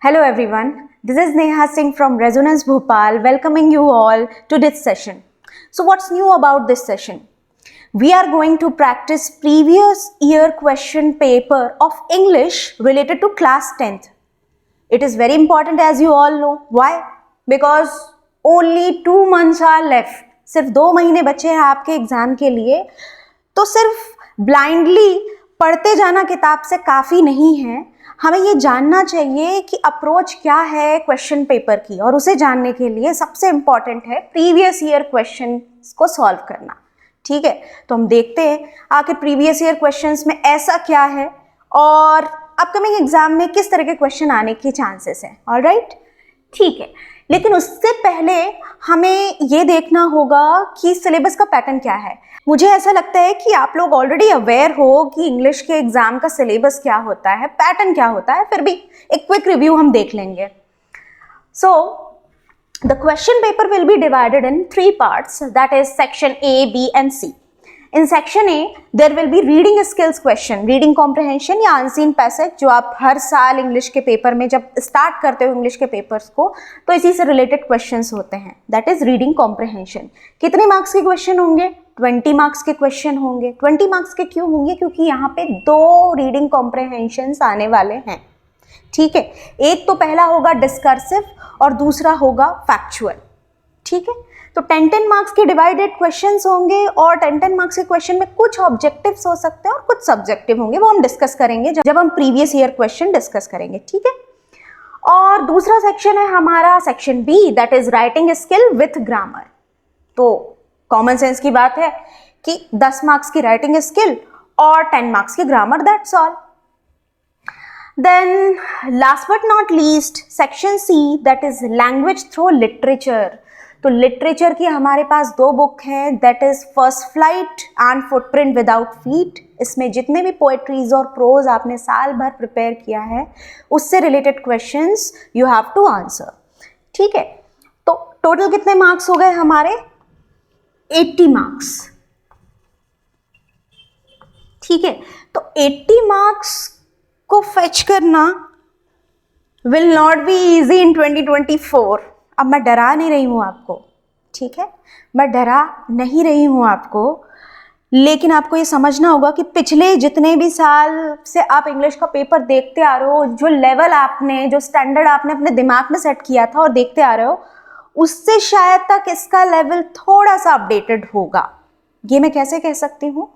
Hello everyone, this is Neha Singh from Resonance Bhopal welcoming you all to this session. So what's new about this session? We are going to practice previous year question paper of English related to class 10th. It is very important as you all know. Why? Because only 2 months are left. सिर्फ 2 महीने बचे हैं आपके exam के लिए. तो सिर्फ blindly पढ़ते जाना किताब से काफ़ी नहीं है. हमें ये जानना चाहिए कि अप्रोच क्या है क्वेश्चन पेपर की, और उसे जानने के लिए सबसे इम्पॉर्टेंट है प्रीवियस ईयर क्वेश्चन को सॉल्व करना. ठीक है, तो हम देखते हैं आखिर प्रीवियस ईयर क्वेश्चंस में ऐसा क्या है और अपकमिंग एग्जाम में किस तरह के क्वेश्चन आने की चांसेस हैं. ऑलराइट, ठीक है, लेकिन उससे पहले हमें ये देखना होगा कि सिलेबस का पैटर्न क्या है. मुझे ऐसा लगता है कि आप लोग ऑलरेडी अवेयर हो कि इंग्लिश के एग्जाम का सिलेबस क्या होता है, पैटर्न क्या होता है, फिर भी एक क्विक रिव्यू हम देख लेंगे. So the question paper will be divided in 3 parts, that is section A, B and C. In section A, there will be reading skills question, reading comprehension या unseen passage, जो आप हर साल English के paper में जब start करते हो English के पेपर्स को तो इसी से रिलेटेड क्वेश्चंस होते हैं. That is reading comprehension. कितने मार्क्स के क्वेश्चन होंगे? 20 मार्क्स के क्वेश्चन होंगे. 20 मार्क्स के क्यों होंगे? क्योंकि यहाँ पे 2 रीडिंग कॉम्प्रहेंशंस आने वाले हैं. ठीक है, एक तो पहला होगा डिस्कर्सिव और दूसरा होगा फैक्चुअल. ठीक है, तो 10 मार्क्स के डिवाइडेड क्वेश्चंस होंगे और 10 मार्क्स के क्वेश्चन में कुछ ऑब्जेक्टिव्स हो सकते हैं और कुछ सब्जेक्टिव होंगे. वो हम डिस्कस करेंगे जब हम प्रीवियस ईयर क्वेश्चन डिस्कस करेंगे. ठीक है, और दूसरा सेक्शन है हमारा section B, that is writing skill with grammar. तो कॉमन सेंस की बात है कि 10 मार्क्स की राइटिंग स्किल और 10 मार्क्स की grammar, that's all. Then last but not least section C, that is language through literature. तो लिटरेचर की हमारे पास 2 बुक हैं, that is first flight and footprint without feet. इसमें जितने भी पोएट्रीज और प्रोज आपने साल भर प्रिपेयर किया है उससे related questions you have to answer. ठीक है, तो टोटल कितने मार्क्स हो गए हमारे? 80 मार्क्स. ठीक है, तो 80 मार्क्स को फेच करना will not be easy in 2024. अब मैं डरा नहीं रही हूँ आपको, ठीक है, मैं डरा नहीं रही हूँ आपको, लेकिन आपको ये समझना होगा कि पिछले जितने भी साल से आप इंग्लिश का पेपर देखते आ रहे हो, जो लेवल आपने, जो स्टैंडर्ड आपने अपने दिमाग में सेट किया था और देखते आ रहे हो, उससे शायद तक इसका लेवल थोड़ा सा अपडेटेड होगा. ये मैं कैसे कह सकती हूँ?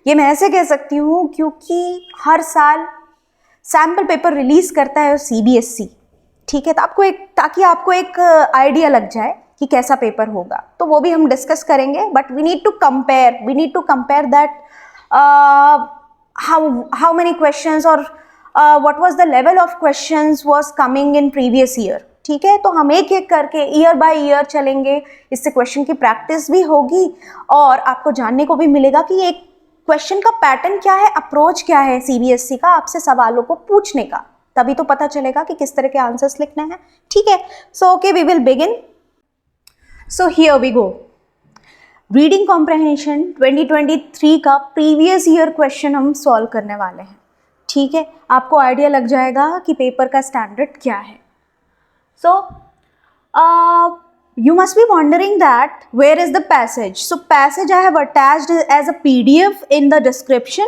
ये मैं ऐसे कह सकती हूँ क्योंकि हर साल सैम्पल पेपर रिलीज करता है CBSE. ठीक है, तो ताकि आपको एक आइडिया लग जाए कि कैसा पेपर होगा, तो वो भी हम डिस्कस करेंगे. But we need to compare that how many questions और what was the level of questions was coming in previous year. ठीक है, तो हम एक एक करके ईयर बाय ईयर चलेंगे. इससे क्वेश्चन की प्रैक्टिस भी होगी और आपको जानने को भी मिलेगा कि एक क्वेश्चन का पैटर्न क्या है, अप्रोच क्या है CBSE का आपसे सवालों को पूछने का. तभी तो पता चलेगा कि किस तरह के आंसर्स लिखने हैं. ठीक है, so okay, we will begin. So here we go. Reading comprehension 2023 का प्रीवियस ईयर क्वेश्चन हम सॉल्व करने वाले हैं. ठीक है, आपको आइडिया लग जाएगा कि पेपर का स्टैंडर्ड क्या है. सो you must be wondering that where is the passage. So passage I have attached as a PDF in the description.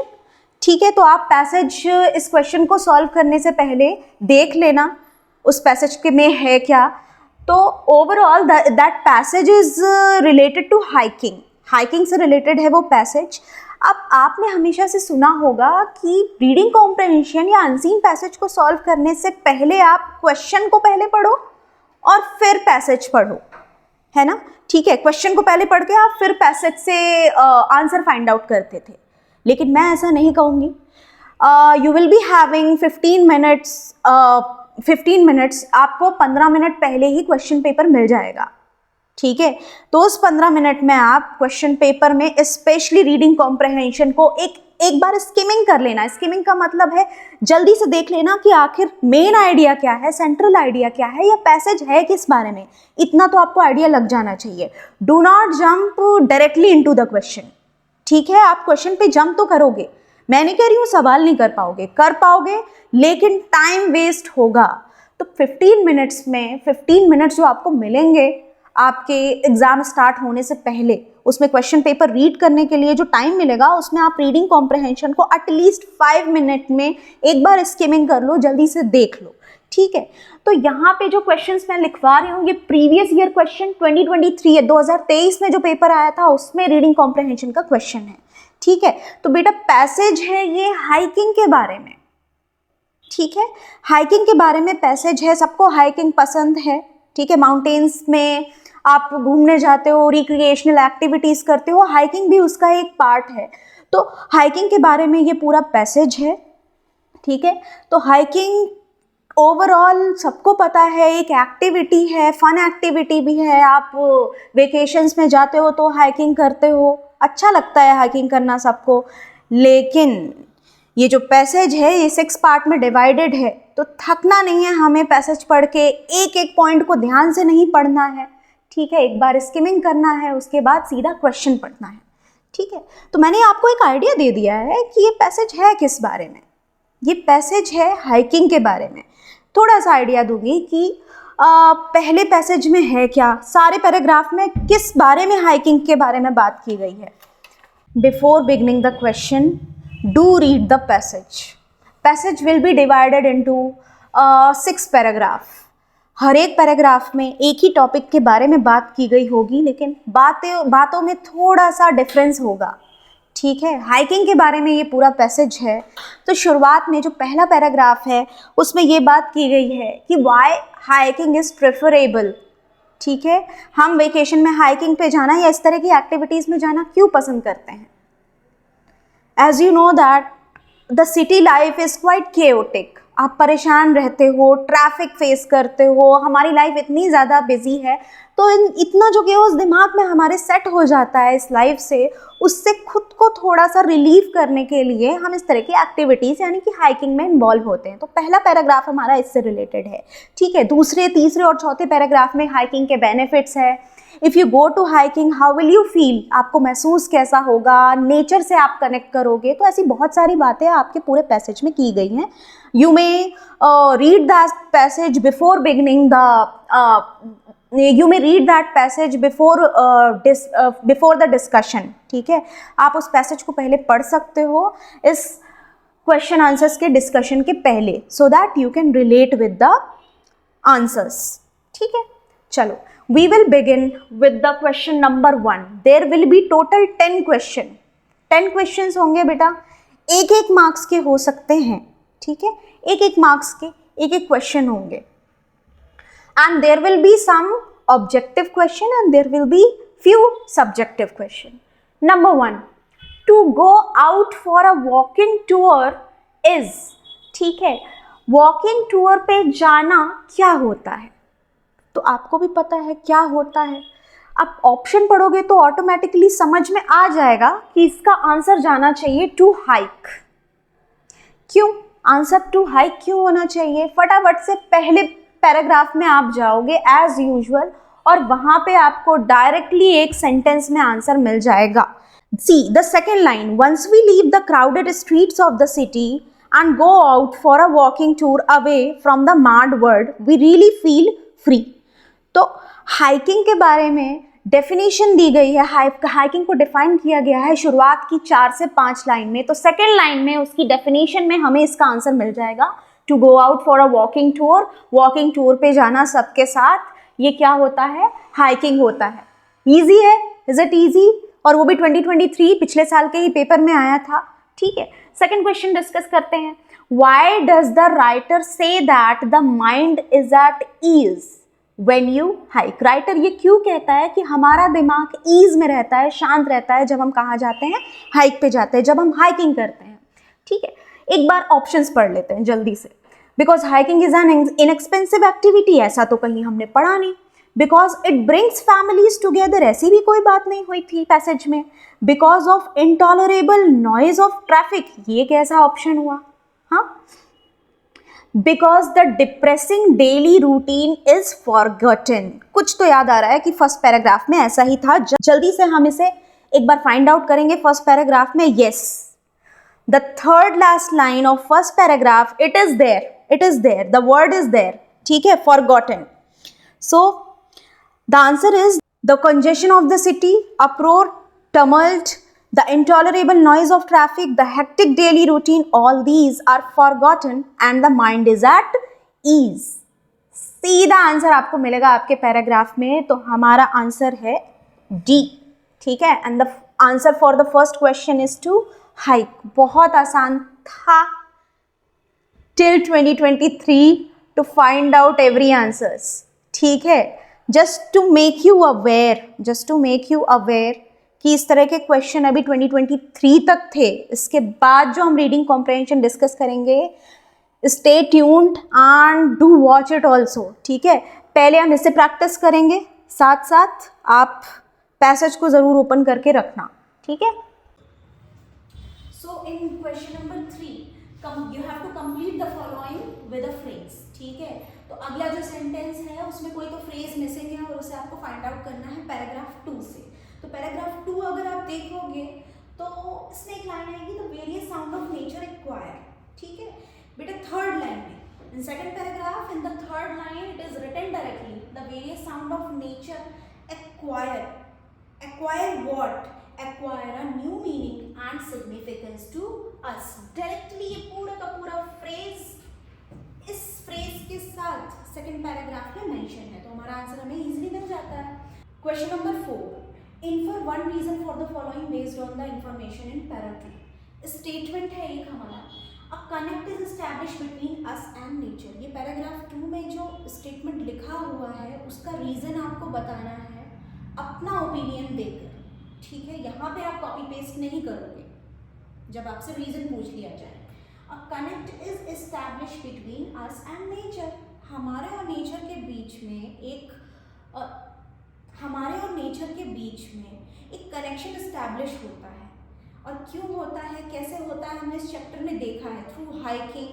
ठीक है, तो आप पैसेज इस क्वेश्चन को सॉल्व करने से पहले देख लेना उस पैसेज के में है क्या. तो overall that passage is related to hiking से रिलेटेड है वो पैसेज. अब आपने हमेशा से सुना होगा कि रीडिंग कॉम्प्रहेंशन या अनसीन पैसेज को सॉल्व करने से पहले आप क्वेश्चन को पहले पढ़ो और फिर पैसेज पढ़ो, है ना. ठीक है, क्वेश्चन को पहले पढ़ के आप फिर पैसेज से आंसर फाइंड आउट करते थे, लेकिन मैं ऐसा नहीं कहूँगी. You will be having 15 minutes. आपको 15 मिनट पहले ही क्वेश्चन पेपर मिल जाएगा. ठीक है, तो उस 15 मिनट में आप क्वेश्चन पेपर में स्पेशली रीडिंग कॉम्प्रहेंशन को एक बार स्किमिंग कर लेना. स्किमिंग का मतलब है जल्दी से देख लेना कि आखिर मेन आइडिया क्या है, सेंट्रल आइडिया क्या है, या पैसेज है किस बारे में. इतना तो आपको आइडिया लग जाना चाहिए. Do not jump directly into the question. ठीक है, आप क्वेश्चन पे जंप तो करोगे, मैं नहीं कह रही हूँ सवाल नहीं कर पाओगे, लेकिन टाइम वेस्ट होगा. तो 15 मिनट्स में 15 मिनट्स जो आपको मिलेंगे आपके एग्जाम स्टार्ट होने से पहले, उसमें क्वेश्चन पेपर रीड करने के लिए जो टाइम मिलेगा उसमें आप रीडिंग कॉम्प्रहेंशन को एटलीस्ट 5 मिनट में एक बार स्किमिंग कर लो, जल्दी से देख लो, ठीक है। तो यहाँ पे जो क्वेश्चंस मैं लिखवा रही हूँ ये प्रीवियस ईयर क्वेश्चन 2023 है, 2023 में जो पेपर आया था उसमें रीडिंग कॉम्प्रहेंशन का क्वेश्चन है, ठीक है। तो बेटा पैसेज है ये हाइकिंग के बारे में, ठीक है, हाइकिंग के बारे में पैसेज है। सबको हाइकिंग पसंद है, ठीक है, माउंटेन्स में आप घूमने जाते हो, रिक्रिएशनल एक्टिविटीज करते हो, हाइकिंग भी उसका एक पार्ट है। तो हाइकिंग के बारे में ये पूरा पैसेज है, ठीक है। तो हाइकिंग ओवरऑल सबको पता है एक एक्टिविटी है, फन एक्टिविटी भी है। आप वेकेशंस में जाते हो तो हाइकिंग करते हो, अच्छा लगता है हाइकिंग करना सबको। लेकिन ये जो पैसेज है ये 6 पार्ट में डिवाइडेड है, तो थकना नहीं है हमें पैसेज पढ़ के, एक एक पॉइंट को ध्यान से नहीं पढ़ना है, ठीक है। एक बार स्किमिंग करना है, उसके बाद सीधा क्वेश्चन पढ़ना है, ठीक है। तो मैंने आपको एक आइडिया दे दिया है कि ये पैसेज है किस बारे में। ये पैसेज है हाइकिंग के बारे में। थोड़ा सा आइडिया दूंगी कि पहले पैसेज में है क्या, सारे पैराग्राफ में किस बारे में हाइकिंग के बारे में बात की गई है। Before beginning the question do read the passage. Passage will be divided into 6 paragraph. हर एक पैराग्राफ में एक ही टॉपिक के बारे में बात की गई होगी, लेकिन बातों में थोड़ा सा डिफरेंस होगा, ठीक है। हाइकिंग के बारे में ये पूरा पैसेज है। तो शुरुआत में जो पहला पैराग्राफ है उसमें ये बात की गई है कि व्हाई हाइकिंग इज़ प्रेफरेबल, ठीक है। हम वेकेशन में हाइकिंग पे जाना या इस तरह की एक्टिविटीज़ में जाना क्यों पसंद करते हैं। As you know that the city life is quite chaotic. आप परेशान रहते हो, ट्रैफिक फेस करते हो, हमारी लाइफ इतनी ज़्यादा बिजी है, तो इतना जो केओस दिमाग में हमारे सेट हो जाता है इस लाइफ से, उससे खुद को थोड़ा सा रिलीव करने के लिए हम इस तरह की एक्टिविटीज़ यानी कि हाइकिंग में इन्वॉल्व होते हैं। तो पहला पैराग्राफ हमारा इससे रिलेटेड है, ठीक है। दूसरे, तीसरे और चौथे पैराग्राफ में हाइकिंग के बेनिफिट्स है। If you go to hiking how will you feel, आपको महसूस कैसा होगा, नेचर से आप कनेक्ट करोगे। तो ऐसी बहुत सारी बातें आपके पूरे पैसेज में की गई हैं। You may read that passage before beginning the you may read that passage before the discussion, ठीक है। आप उस पैसेज को पहले पढ़ सकते हो इस क्वेश्चन आंसर्स के डिस्कशन के पहले, so that you can relate with the answers, ठीक है। चलो, we will begin with the question number 1. There will be total 10 question. 10 questions होंगे बेटा, एक एक मार्क्स के हो सकते हैं, ठीक है। एक एक मार्क्स के एक एक क्वेश्चन होंगे। And there will be some objective question and there will be few subjective question. Number 1, to go out for a walking tour is, ठीक है। walking tour पे जाना क्या होता है, तो आपको भी पता है क्या होता है। आप ऑप्शन पढ़ोगे तो ऑटोमेटिकली समझ में आ जाएगा कि इसका आंसर जाना चाहिए टू हाइक। क्यों आंसर टू हाइक क्यों होना चाहिए? फटाफट से पहले पैराग्राफ में आप जाओगे एज यूजुअल और वहां पे आपको डायरेक्टली एक सेंटेंस में आंसर मिल जाएगा। See the second line, once we leave the crowded streets of the city and go out for a walking tour away from the mad world we really feel free. तो hiking के बारे में definition दी गई है, hiking को define किया गया है शुरुआत की 4 से 5 लाइन में। तो सेकेंड लाइन में उसकी डेफिनेशन में हमें इसका आंसर मिल जाएगा, to go out for a walking tour. Walking tour पे जाना सबके साथ, ये क्या होता है? हाइकिंग होता है। ईजी है, इज इट ईजी? और वो भी 2023 पिछले साल के ही पेपर में आया था, ठीक है। सेकंड क्वेश्चन डिस्कस करते हैं। Why does the writer say that the mind is at ease when you hike? Writer ये क्यों कहता है कि हमारा दिमाग ईज में रहता है, शांत रहता है जब हम कहाँ जाते हैं? हाइक पे जाते हैं, जब हम हाइकिंग करते हैं, ठीक है। एक बार ऑप्शंस पढ़ लेते हैं जल्दी से। Because hiking is an inexpensive activity, ऐसा तो कहीं हमने पढ़ा नहीं। Because it brings families together, ऐसी भी कोई बात नहीं हुई थी पैसेज में। Because of intolerable noise of traffic, ये कैसा ऑप्शन हुआ? हाँ, because the depressing daily routine is forgotten. कुछ तो याद आ रहा है कि फर्स्ट पैराग्राफ में ऐसा ही था। जल्दी से हम इसे एक बार फाइंड आउट करेंगे फर्स्ट पैराग्राफ में। Yes, the third last line of first paragraph, it is there, the word is there, ठीक है, forgotten. So the answer is the congestion of the city, uproar, tumult, the intolerable noise of traffic, the hectic daily routine, all these are forgotten and the mind is at ease. सीधा answer आपको मिलेगा आपके paragraph में, तो हमारा answer है D. ठीक है, and the answer for the first question is to hike. बहुत आसान था till 2023 to find out every answers. ठीक है, just to make you aware कि इस तरह के क्वेश्चन अभी 2023 तक थे. इसके बाद जो हम रीडिंग कॉम्प्रहेंशन डिस्कस करेंगे, stay tuned and do watch it also. ठीक है, पहले हम इससे प्रैक्टिस करेंगे, साथ साथ आप पैसेज को ज़रूर ओपन करके रखना. ठीक है. So in question number 3 you have to complete the following with a phrase. ठीक है, तो अगला जो सेंटेंस है उसमें कोई तो फ्रेज मिसिंग है और उसे आपको फाइंड आउट करना है पैराग्राफ 2 से. तो पैराग्राफ 2 अगर आप देखोगे तो इसमें एक लाइन आएगी, the various sound of nature acquire. ठीक है बेटा, थर्ड लाइन में, in second paragraph in the third line it is written directly, the various sound of nature acquire. Acquire what? Acquire a new meaning and significance to us. Directly ये पूरा का पूरा phrase इस phrase के साथ second paragraph में mention है, तो हमारा आंसर हमें इजीली मिल जाता है. Question number 4, infer one reason for the following based on the information in para 2. Statement है एक हमारा, a connect is establish between us and nature. ये पैराग्राफ 2 में जो स्टेटमेंट लिखा हुआ है उसका रीजन आपको बताना है अपना ओपिनियन देकर. ठीक है, यहाँ पे आप कॉपी पेस्ट नहीं करोगे जब आपसे रीजन पूछ लिया जाए. अ connect is establish between us and nature. हमारे और नेचर के बीच में एक कनेक्शन एस्टैब्लिश होता है. और क्यों होता है, कैसे होता है, हमने इस चैप्टर में देखा है थ्रू हाइकिंग.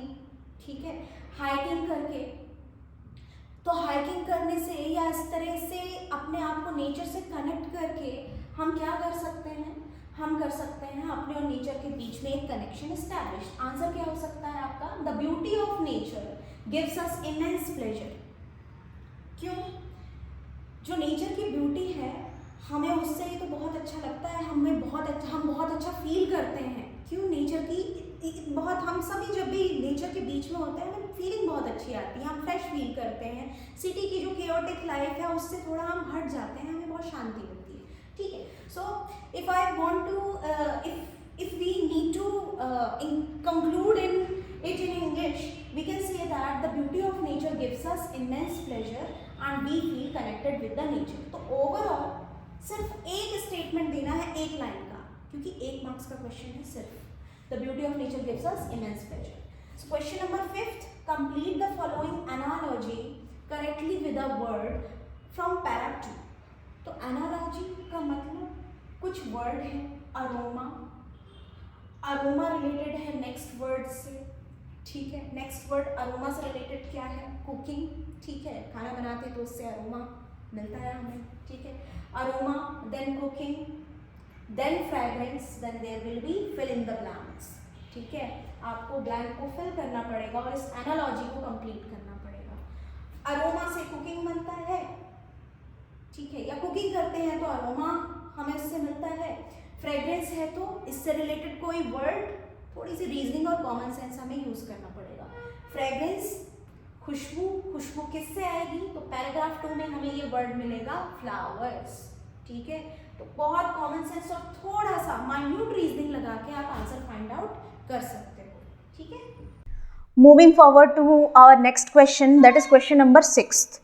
ठीक है, हाइकिंग करके, तो हाइकिंग करने से या इस तरह से अपने आप को नेचर से कनेक्ट करके हम क्या कर सकते हैं, हम कर सकते हैं अपने और नेचर के बीच में एक कनेक्शन एस्टैब्लिश. आंसर क्या हो सकता है आपका, the beauty of nature gives us immense pleasure. क्यों? जो नेचर की ब्यूटी है हमें उससे ही तो बहुत अच्छा लगता है, हम बहुत अच्छा फील करते हैं. क्यों? नेचर की बहुत, हम सभी जब भी नेचर के बीच में होते हैं हमें फीलिंग बहुत अच्छी आती है, हम फ्रेश फील करते हैं. सिटी की जो केओटिक लाइफ है उससे थोड़ा हम हट जाते हैं, हमें बहुत शांति मिलती है. ठीक है, so if I want to if we need to conclude it in English, we can say that the beauty of nature gives us immense pleasure and we feel connected with the nature. तो overall सिर्फ एक statement देना है एक line का, क्योंकि 1 marks का question है सिर्फ. The beauty of nature gives us immense pleasure. So question number 5, complete the following analogy correctly with a word from para 2. तो analogy का मतलब कुछ वर्ड है, अरोमा रिलेटेड है नेक्स्ट वर्ड से. ठीक है, नेक्स्ट वर्ड अरोमा से रिलेटेड क्या है, कुकिंग. ठीक है, खाना बनाते तो उससे अरोमा मिलता है हमें. ठीक है, aroma, then cooking, then fragrance, then there will be fill in the blanks. ठीक है, आपको ब्लैंक को फिल करना पड़ेगा और इस एनालॉजी को कंप्लीट करना पड़ेगा. अरोमा से कुकिंग बनता है. ठीक है, या कुकिंग करते हैं तो अरोमा हमें उससे मिलता है. फ्रेग्रेंस है तो इससे रिलेटेड कोई वर्ड, थोड़ी सी रीजनिंग और कॉमन सेंस हमें यूज करना पड़ेगा. फ्रेग्रेंस, खुशबू किससे आएगी, तो पैराग्राफ 2 में हमें ये वर्ड मिलेगा फ्लावर्स. ठीक है, तो बहुत कॉमन सेंस और थोड़ा सा माइन्यूट रीजनिंग लगा के आप आंसर फाइंड आउट कर सकते हो. ठीक है, moving forward to our next question, that is question number 6.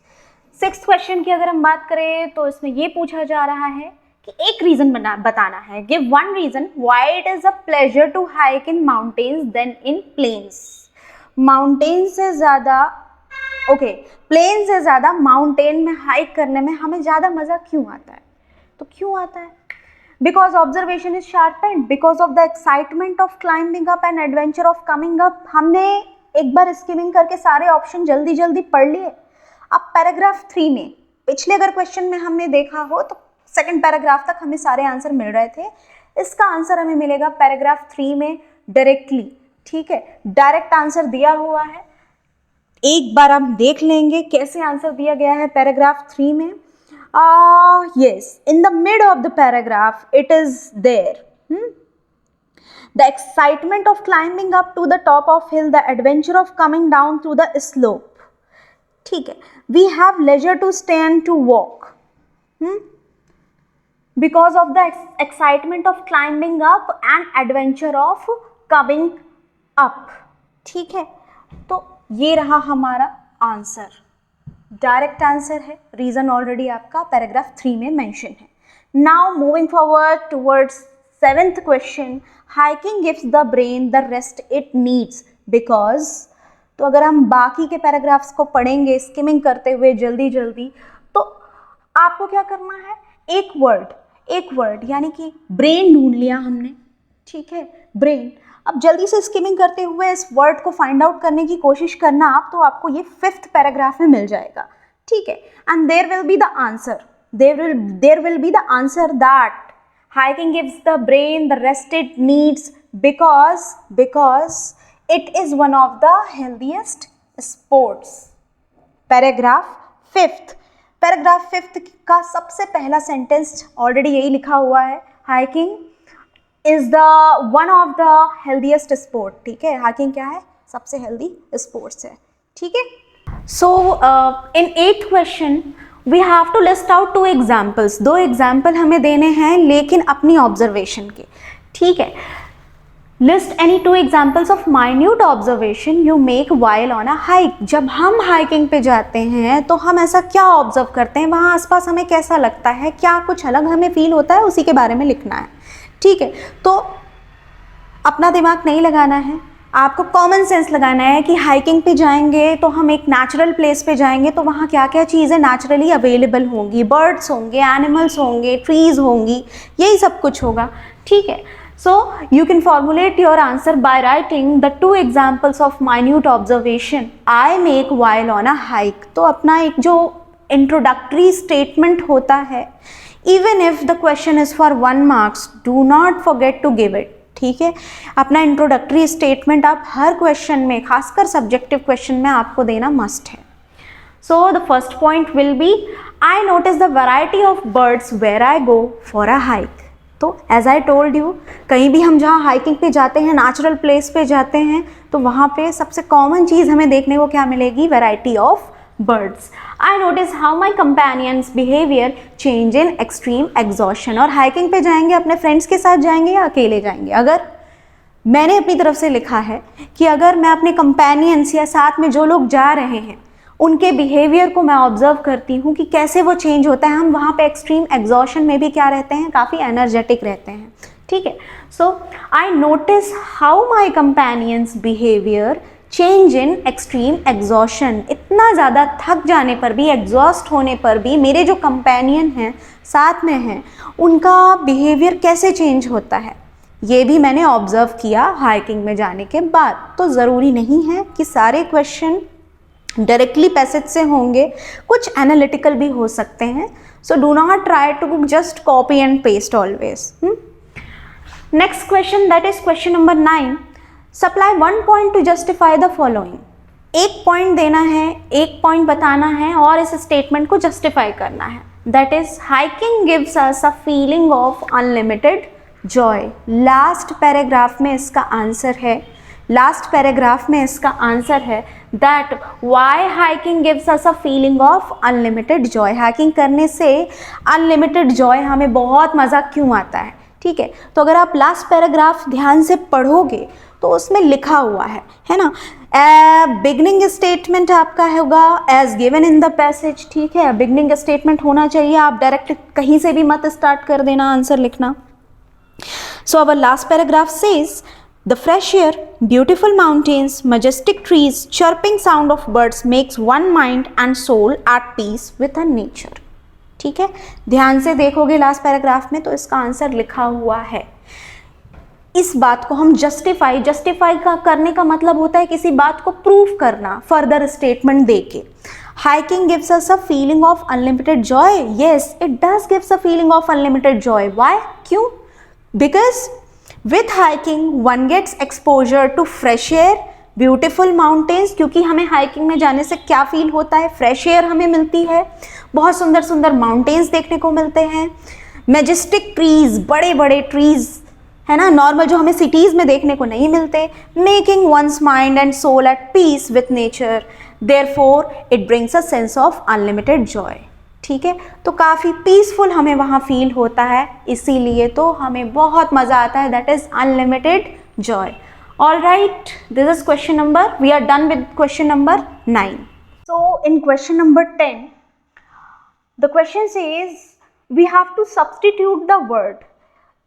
Question की अगर हम बात करें तो इसमें ये पूछा जा रहा है कि एक रीजन बताना है. Give one reason why it is a pleasure to hike in mountains than in plains. Mountain से ज़्यादा प्लेन से ज़्यादा माउंटेन में हाइक करने में हमें ज़्यादा मज़ा क्यों आता है? तो क्यों आता है? Because observation is sharpened, because of the excitement of climbing up and adventure of coming up. हमने एक बार स्किमिंग करके सारे ऑप्शन जल्दी पढ़ लिए. अब पैराग्राफ 3 में, पिछले अगर क्वेश्चन में हमने देखा हो तो सेकंड पैराग्राफ तक हमें सारे आंसर मिल रहे थे. इसका आंसर हमें मिलेगा पैराग्राफ 3 में डायरेक्टली. ठीक है, डायरेक्ट आंसर दिया हुआ है. एक बार हम देख लेंगे कैसे आंसर दिया गया है पैराग्राफ 3 में. Yes, in the mid of the paragraph it is there. The excitement of climbing up to the top of hill, the adventure of coming down through the slope. ठीक है. We have leisure to stand to walk. Because of the excitement of climbing up and adventure of coming up. ठीक है. तो ये रहा हमारा answer. Direct answer है. Reason already आपका पैराग्राफ 3 में मेंशन है. Now moving forward towards 7th question. Hiking gives the brain the rest it needs because. तो अगर हम बाकी के पैराग्राफ्स को पढ़ेंगे स्किमिंग करते हुए जल्दी जल्दी, तो आपको क्या करना है, एक वर्ड यानी कि ब्रेन ढूंढ लिया हमने. ठीक है, ब्रेन. अब जल्दी से स्किमिंग करते हुए इस वर्ड को फाइंड आउट करने की कोशिश करना आप, तो आपको ये 5th पैराग्राफ में मिल जाएगा. ठीक है. And there will be the answer. There will be the answer that hiking gives the brain the rest it needs because it is one of the healthiest sports. Paragraph 5th का सबसे पहला sentence already यही लिखा हुआ है. Hiking is the one of the healthiest sport. ठीक है, hiking क्या है, सबसे हेल्दी स्पोर्ट्स है. ठीक है. So in 8th question we have to list out 2 examples. 2 example हमें देने हैं लेकिन अपनी ऑब्जर्वेशन के. ठीक है. List any 2 examples of minute observation you make while on a hike. जब हम हाइकिंग पे जाते हैं तो हम ऐसा क्या ऑब्जर्व करते हैं, वहाँ आसपास हमें कैसा लगता है, क्या कुछ अलग हमें फील होता है, उसी के बारे में लिखना है. ठीक है. तो अपना दिमाग नहीं लगाना है, आपको कॉमन सेंस लगाना है कि हाइकिंग पे जाएंगे तो हम एक नेचुरल प्लेस पे जाएंगे तो वहाँ क्या क्या चीज़ें नेचुरली अवेलेबल होंगी. बर्ड्स होंगे, एनिमल्स होंगे, ट्रीज होंगी, यही सब कुछ होगा. ठीक है. So you can formulate your answer by writing the 2 examples of minute observation I make while on a hike. तो अपना एक जो इंट्रोडक्टरी स्टेटमेंट होता है, even if the question is for 1 marks, do not forget to give it. ठीक है. अपना introductory statement आप हर क्वेश्चन में, खासकर सब्जेक्टिव क्वेश्चन में, आपको देना मस्ट है. So the first point will be I notice the variety of birds where I go for a hike. तो एज आई टोल्ड यू, कहीं भी हम जहाँ हाइकिंग पे जाते हैं, नेचुरल प्लेस पे जाते हैं, तो वहाँ पे सबसे कॉमन चीज़ हमें देखने को क्या मिलेगी, variety of birds. I notice how my companions behaviour change in extreme exhaustion. और हाइकिंग पे जाएंगे, अपने फ्रेंड्स के साथ जाएंगे या अकेले जाएंगे. अगर मैंने अपनी तरफ से लिखा है कि अगर मैं अपने कंपेनियंस या साथ में जो लोग जा रहे हैं उनके बिहेवियर को मैं ऑब्जर्व करती हूँ कि कैसे वो चेंज होता है. हम वहाँ पे एक्सट्रीम एग्जॉशन में भी क्या रहते हैं, काफ़ी एनर्जेटिक रहते हैं. ठीक है. So I notice how my companions behaviour change in extreme exhaustion. इतना ज़्यादा थक जाने पर भी, एग्जॉस्ट होने पर भी मेरे जो कंपेनियन हैं, साथ में हैं, उनका बिहेवियर कैसे चेंज होता है, ये भी मैंने ऑब्जर्व किया हाइकिंग में जाने के बाद. तो ज़रूरी नहीं है कि सारे क्वेश्चन डायरेक्टली पैसेज से होंगे, कुछ एनालिटिकल भी हो सकते हैं. So do not try to just copy and paste always. Next question, that is question number 9. Supply 1 point to justify the following. एक पॉइंट देना है, एक पॉइंट बताना है और इस स्टेटमेंट को जस्टिफाई करना है. That is hiking gives us a feeling of unlimited joy. Last paragraph में इसका आंसर है, that why hiking gives us a feeling of unlimited joy. Hiking करने से अनलिमिटेड जॉय, हमें बहुत मज़ा क्यों आता है. ठीक है. तो अगर आप लास्ट पैराग्राफ ध्यान से पढ़ोगे तो उसमें लिखा हुआ है ना, बिगनिंग स्टेटमेंट आपका होगा as given in the passage. ठीक है, बिगनिंग स्टेटमेंट होना चाहिए. आप डायरेक्ट कहीं से भी मत स्टार्ट कर देना आंसर लिखना. So our last paragraph says the fresh air, beautiful mountains, majestic trees, chirping sound of birds makes one mind and soul at peace with a nature. ठीक है. ध्यान से देखोगे लास्ट पैराग्राफ में तो इसका आंसर लिखा हुआ है. इस बात को हम जस्टिफाई का करने का मतलब होता है किसी बात को प्रूव करना, फर्दर स्टेटमेंट देके. Hiking gives us a feeling of unlimited joy. Yes, it does gives a feeling of unlimited joy. Why? क्यों? Because with hiking one gets exposure to fresh air, beautiful mountains, क्योंकि हमें hiking में जाने से क्या feel होता है, fresh air हमें मिलती है, बहुत सुंदर सुंदर माउंटेन्स देखने को मिलते हैं, मैजेस्टिक ट्रीज, बड़े बड़े ट्रीज है ना, नॉर्मल जो हमें सिटीज़ में देखने को नहीं मिलते, making one's mind and soul at peace with nature, therefore it brings a sense of unlimited joy. ठीक है, तो काफ़ी पीसफुल हमें वहाँ फील होता है, इसीलिए तो हमें बहुत मज़ा आता है, that is unlimited Joy. All right, this is question number, we are done with question number 9. So in question number 10, the question says we have to substitute the word.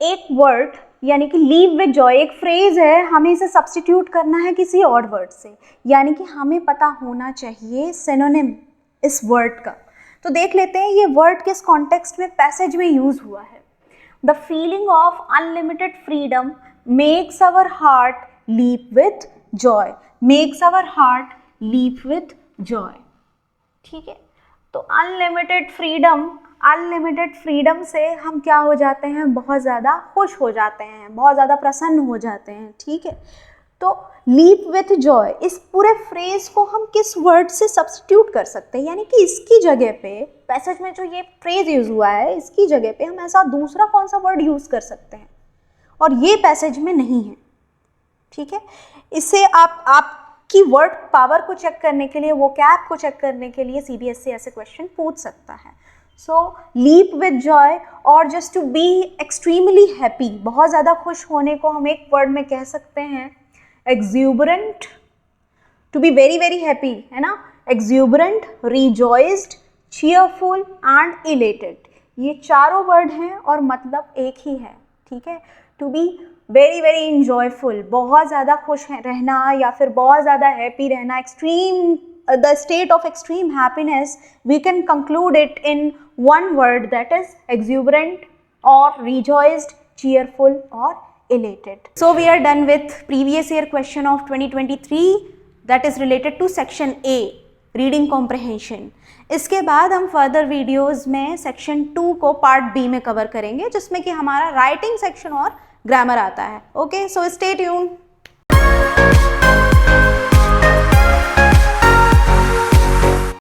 एक word यानी कि लीव विद जॉय एक phrase है, हमें इसे substitute करना है किसी और वर्ड से, यानी कि हमें पता होना चाहिए सिनोनिम इस वर्ड का। तो देख लेते हैं ये वर्ड किस कॉन्टेक्स्ट में पैसेज में यूज हुआ है। The feeling of unlimited freedom makes our heart leap with joy, makes our heart leap with joy. ठीक है, तो अनलिमिटेड फ्रीडम से हम क्या हो जाते हैं, बहुत ज़्यादा खुश हो जाते हैं, बहुत ज़्यादा प्रसन्न हो जाते हैं। ठीक है, तो लीप विथ जॉय इस पूरे फ्रेज को हम किस वर्ड से सब्स्टिट्यूट कर सकते हैं, यानी कि इसकी जगह पे पैसेज में जो ये फ्रेज यूज हुआ है इसकी जगह पे हम ऐसा दूसरा कौन सा वर्ड यूज कर सकते हैं, और ये पैसेज में नहीं है। ठीक है, इससे आपकी वर्ड पावर को चेक करने के लिए, वो कैप को चेक करने के लिए CBSE ऐसे क्वेश्चन पूछ सकता है। सो लीप विद जॉय और just to be extremely happy, बहुत ज़्यादा खुश होने को हम एक वर्ड में कह सकते हैं exuberant, to be very very happy है ना, exuberant, rejoiced, cheerful and elated, ये चारों वर्ड हैं और मतलब एक ही है। ठीक है, to be very very enjoyful, बहुत ज़्यादा खुश रहना या फिर बहुत ज़्यादा हैप्पी रहना, extreme the state of extreme happiness, we can conclude it in one word, that is exuberant or rejoiced, cheerful or elated. So we are done with previous year question of 2023 that is related to section A, reading comprehension. इसके बाद हम further videos में section 2 को part B में cover करेंगे, जिसमें कि हमारा राइटिंग सेक्शन और ग्रामर आता है। Okay, so stay tuned.